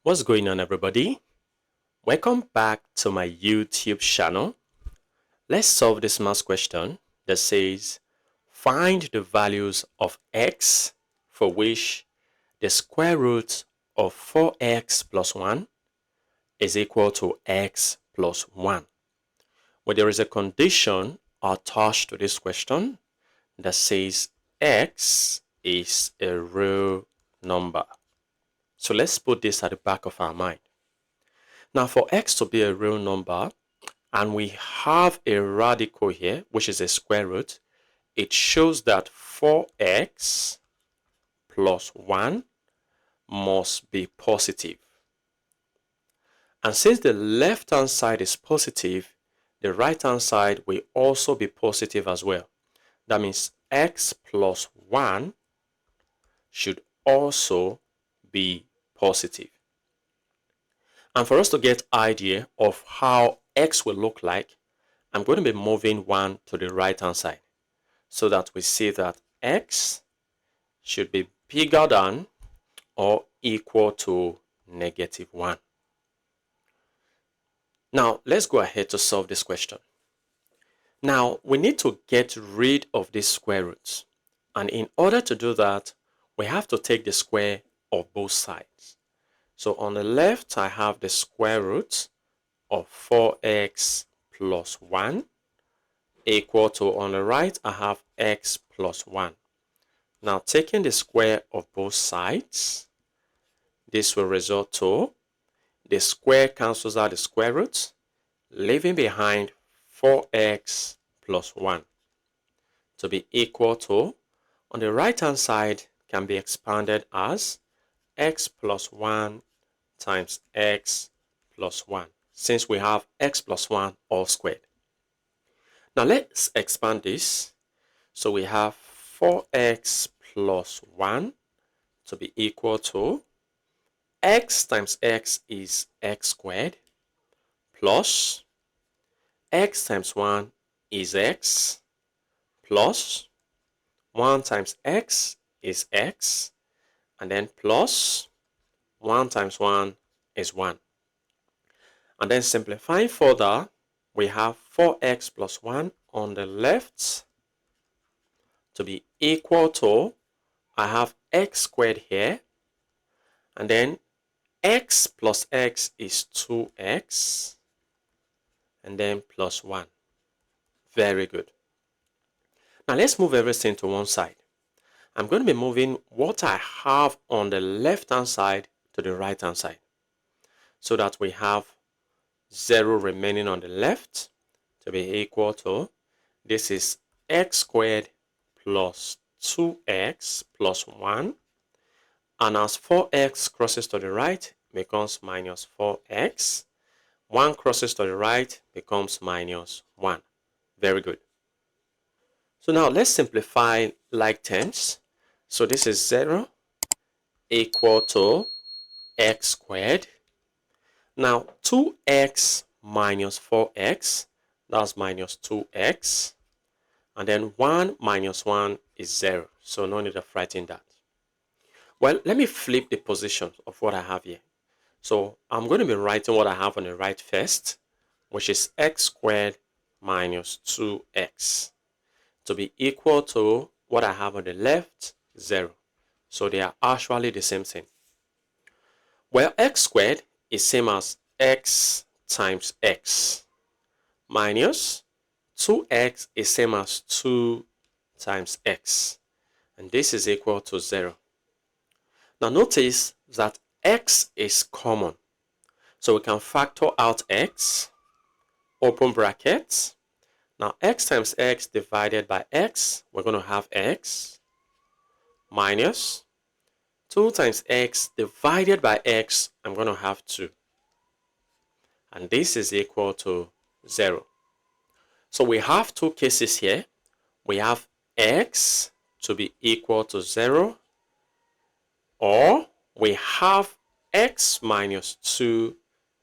What's going on, everybody? Welcome back to my YouTube channel. Let's solve this math question that says find the values of x for which the square root of 4x plus 1 is equal to x plus 1. Well, there is a condition attached to this question that says x is a real number. So let's put this at the back of our mind. Now, for x to be a real number, and we have a radical here, which is a square root, it shows that 4x plus 1 must be positive. And since the left-hand side is positive, the right-hand side will also be positive as well. That means x plus 1 should also be positive. And for us to get idea of how x will look like, I'm going to be moving 1 to the right-hand side so that we see that x should be bigger than or equal to -1. Now, let's go ahead to solve this question. Now, we need to get rid of these square roots. And in order to do that, we have to take the square of both sides. So on the left, I have the square root of 4x plus 1 equal to, on the right, I have x plus 1. Now, taking the square of both sides, this will result to the square cancels out the square root, leaving behind 4x plus 1 to be equal to, on the right-hand side, can be expanded as x plus 1 times x plus 1, since we have x plus 1 all squared. Now let's expand this. So we have 4x plus 1 to be equal to x times x is x squared plus x times 1 is x plus 1 times x is x, and then plus 1 times 1 is 1. And then simplifying further, we have 4x plus 1 on the left to be equal to, I have x squared here, and then x plus x is 2x, and then plus 1. Very good. Now let's move everything to one side. I'm going to be moving what I have on the left-hand side to the right-hand side, so that we have 0 remaining on the left to be equal to, this is x squared plus 2x plus 1, and as 4x crosses to the right becomes minus 4x, 1 crosses to the right becomes minus 1. Very good. So now let's simplify like terms. So this is 0 equal to x squared. Now 2x minus 4x, that's minus 2x. And then 1 minus 1 is 0. So no need of writing that. Well, let me flip the position of what I have here. So I'm going to be writing what I have on the right first, which is x squared minus 2x to be equal to what I have on the left, 0. So they are actually the same thing. Well, x squared is same as x times x minus 2x is same as 2 times x, and this is equal to 0. Now notice that x is common, so we can factor out x, open brackets. Now x times x divided by x, we're going to have x minus 2 times x divided by x, I'm going to have 2. And this is equal to 0. So we have two cases here. We have x to be equal to 0, or we have x minus 2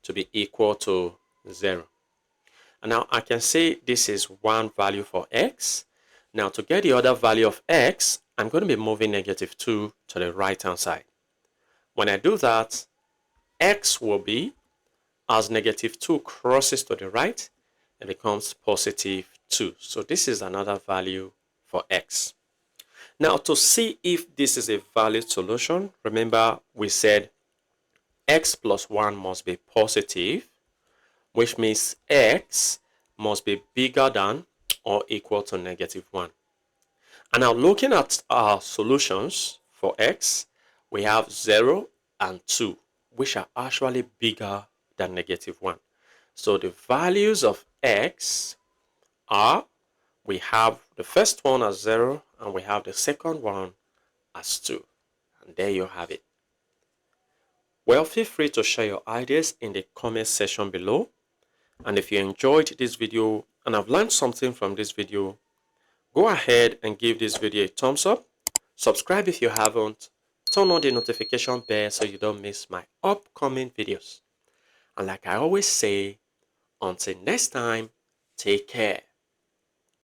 to be equal to 0. And now I can say this is one value for x. Now to get the other value of x, I'm going to be moving -2 to the right-hand side. When I do that, x will be, as negative 2 crosses to the right, it becomes positive 2. So this is another value for x. Now to see if this is a valid solution, remember we said x plus 1 must be positive, which means x must be bigger than or equal to negative 1. And now looking at our solutions for x, we have 0 and 2, which are actually bigger than negative 1. So the values of x are, we have the first one as 0 and we have the second one as 2. And there you have it. Well, feel free to share your ideas in the comment section below. And if you enjoyed this video and have learned something from this video, go ahead and give this video a thumbs up. Subscribe if you haven't. Turn on the notification bell so you don't miss my upcoming videos. And like I always say, until next time, take care.